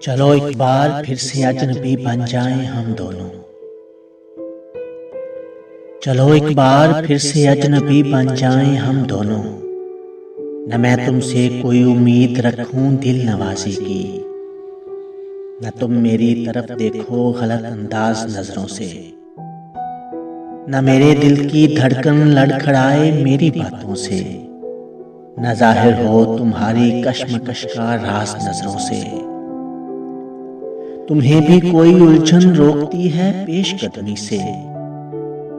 चलो एक बार फिर से अजनबी बन जाएं हम दोनों। चलो एक बार फिर से अजनबी बन जाएं हम दोनों। न मैं तुमसे कोई उम्मीद रखूं दिल नवाजी की, न तुम मेरी तरफ देखो गलत अंदाज नजरों से, न मेरे दिल की धड़कन लड़खड़ाए मेरी बातों से, न जाहिर हो तुम्हारी कश्मकश का राज नजरों से। तुम्हें भी कोई उलझन रोकती है पेशकदमी से,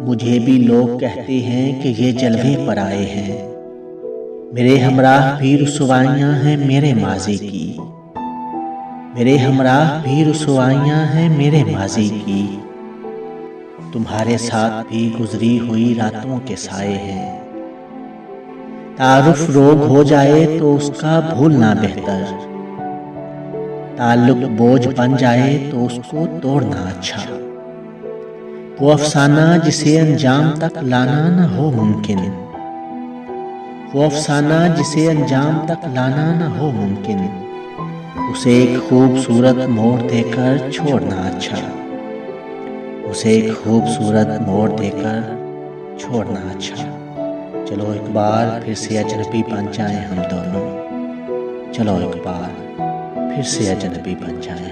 मुझे भी लोग कहते हैं कि ये जलवे पर आए हैं। मेरे हमराह भी रुसवाइयां हैं मेरे माजी की, मेरे हमराह भी रुसवाइयां हैं मेरे माजी की। तुम्हारे साथ भी गुजरी हुई रातों के साए हैं। तारुफ रोग हो जाए तो उसका भूलना बेहतर, ताल्लुक बोझ बन जाए तो उसको तोड़ना अच्छा। वो अफसाना जिसे अंजाम तक लाना न हो मुमकिन, वो अफसाना जिसे अंजाम तक लाना न हो मुमकिन, उसे एक खूबसूरत मोड़ देकर छोड़ना अच्छा, उसे एक खूबसूरत मोड़ देकर छोड़ना अच्छा। चलो एक बार फिर से अजनबी बन जाएं हम दोनों। चलो एक बार फिर से अजनबी बन जाएं।